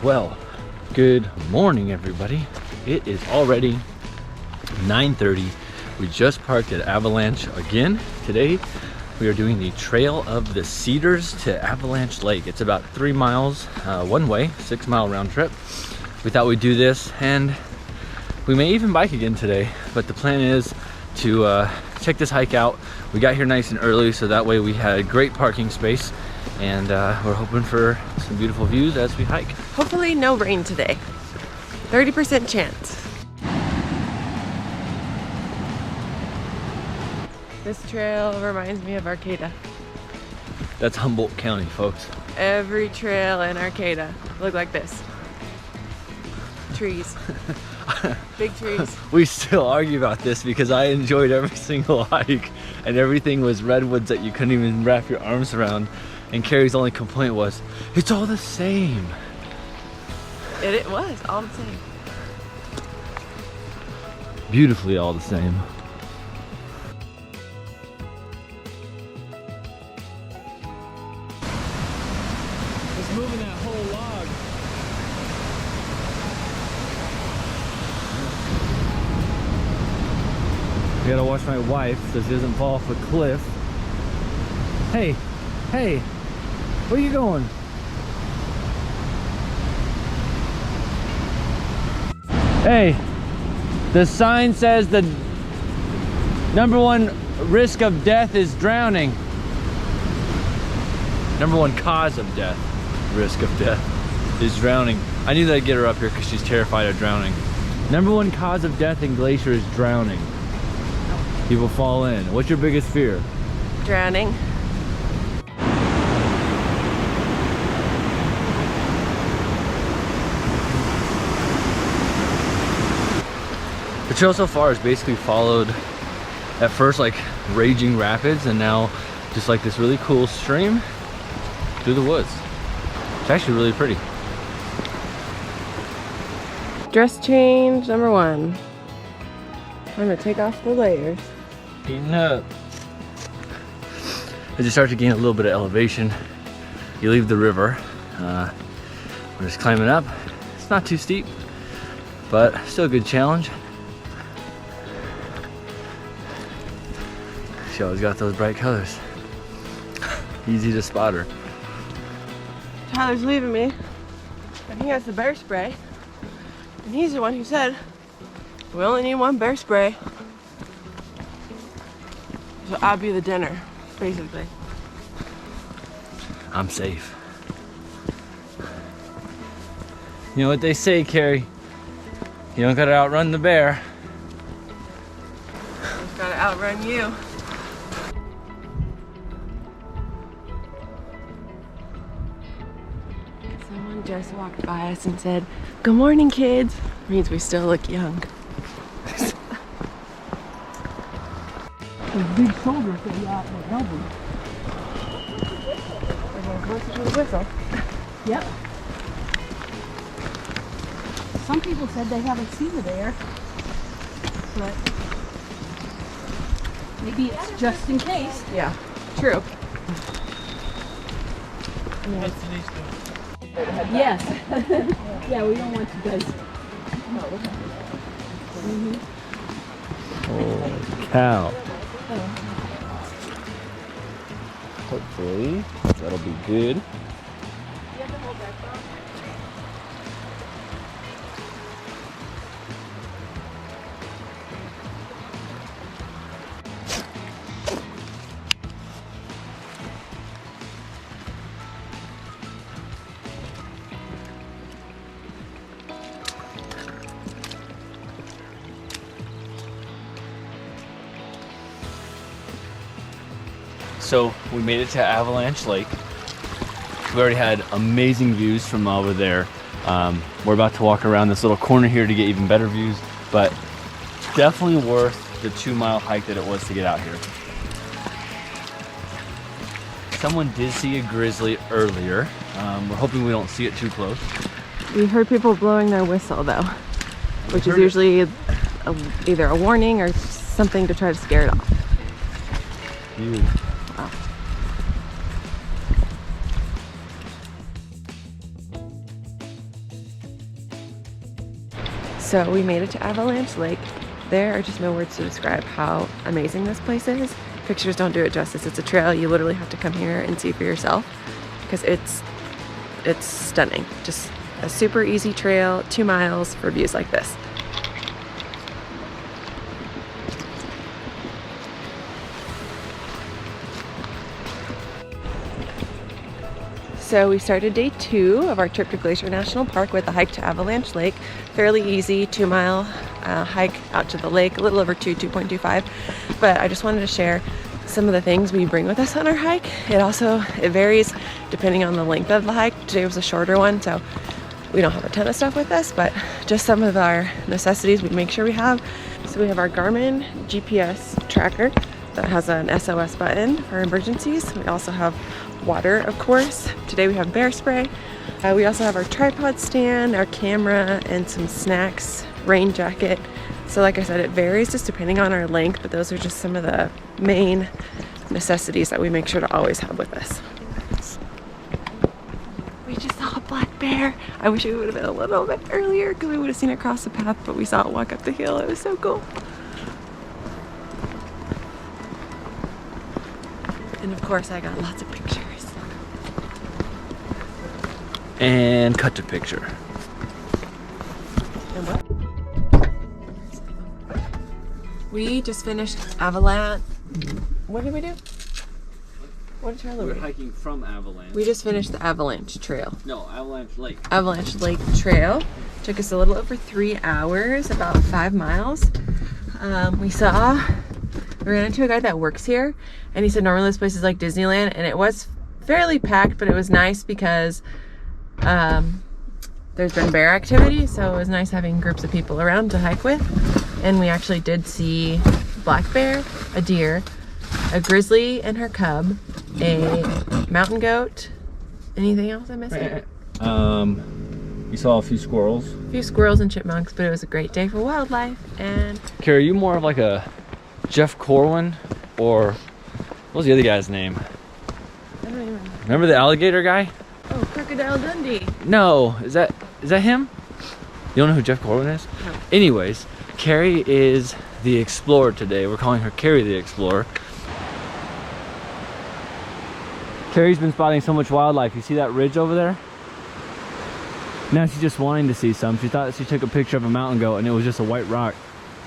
Well, good morning everybody. It is already 9:30. We just parked at Avalanche again. Today we are doing the Trail of the Cedars to Avalanche Lake. It's about 3 miles one way, 6-mile round trip. We thought we'd do this, and we may even bike again today, but the plan is to check this hike out. We got here nice and early, so that way we had great parking space, and we're hoping for some beautiful views as we hike. Hopefully no rain today. 30% chance. This trail reminds me of Arcata. That's Humboldt County, folks. Every trail in Arcata look like this. Trees. Big trees. We still argue about this because I enjoyed every single hike and everything was redwoods that you couldn't even wrap your arms around, and Kari's only complaint was, it's all the same. It was all the same. Beautifully all the same. It's moving that whole log. I gotta watch my wife so she doesn't fall off a cliff. Hey, hey, where are you going? Hey, the sign says the #1 risk of death is drowning. #1 cause of death, risk of death, is drowning. I knew that I'd get her up here because she's terrified of drowning. #1 cause of death in Glacier is drowning. People fall in. What's your biggest fear? Drowning. The trail so far has basically followed at first like raging rapids, and now just like this really cool stream through the woods. It's actually really pretty. Dress change #1. I'm gonna take off the layers. Heating up. As you start to gain a little bit of elevation, you leave the river. We're just climbing up. It's not too steep, but still a good challenge. She always got those bright colors. Easy to spot her. Tyler's leaving me, and he has the bear spray. And he's the one who said, we only need 1 bear spray. So I'll be the dinner, basically. I'm safe. You know what they say, Kari? You don't gotta outrun the bear. Just gotta outrun you. Someone just walked by us and said, "Good morning, kids." Means we still look young. Those big shoulders that you got will help them. We're getting closer to the whistle. Yep. Some people said they haven't seen the bear, but maybe it's just in case. Yeah, true. Yes. Yeah, we don't want you guys. Holy cow. Hopefully that'll be good. So we made it to Avalanche Lake. We already had amazing views from over there. We're about to walk around this little corner here to get even better views, but definitely worth the 2-mile hike that it was to get out here. Someone did see a grizzly earlier. We're hoping we don't see it too close. We heard people blowing their whistle though, which is usually either a warning or something to try to scare it off. Huge. Wow. So we made it to Avalanche Lake. There are just no words to describe how amazing this place is. Pictures don't do it justice. It's a trail. You literally have to come here and see for yourself because it's stunning. Just a super easy trail, 2 miles for views like this. So we started day 2 of our trip to Glacier National Park with a hike to Avalanche Lake. Fairly easy 2-mile hike out to the lake, a little over 2.25. But I just wanted to share some of the things we bring with us on our hike. It varies depending on the length of the hike. Today was a shorter one, so we don't have a ton of stuff with us, but just some of our necessities we make sure we have. So we have our Garmin GPS tracker that has an SOS button for emergencies. We also have water, of course. Today we have bear spray. We also have our tripod stand, our camera, and some snacks, rain jacket. So like I said, it varies just depending on our length, but those are just some of the main necessities that we make sure to always have with us. We just saw a black bear. I wish it would have been a little bit earlier because we would have seen it cross the path, but we saw it walk up the hill. It was so cool. And of course I got lots of pictures. And cut to picture. And what? We just finished Avalanche. What did we do? What trail are we? We're hiking from Avalanche. We just finished the Avalanche Trail. No, Avalanche Lake. Avalanche Lake Trail. Took us a little over 3 hours, about 5 miles. We ran into a guy that works here, and he said normally this place is like Disneyland, and it was fairly packed, but it was nice because there's been bear activity, so it was nice having groups of people around to hike with. And we actually did see black bear, a deer, a grizzly and her cub, a mountain goat. Anything else I'm missing? You saw a few squirrels. A few squirrels and chipmunks, but it was a great day for wildlife. And Kari, are you more of like a Jeff Corwin, or what was the other guy's name? I don't even Remember the alligator guy? Oh, Crocodile Dundee. No, is that him? You don't know who Jeff Corwin is? No. Anyways, Kari is the explorer today. We're calling her Kari the Explorer. Kari's been spotting so much wildlife. You see that ridge over there? Now she's just wanting to see some. She thought she took a picture of a mountain goat and it was just a white rock.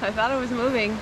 I thought it was moving.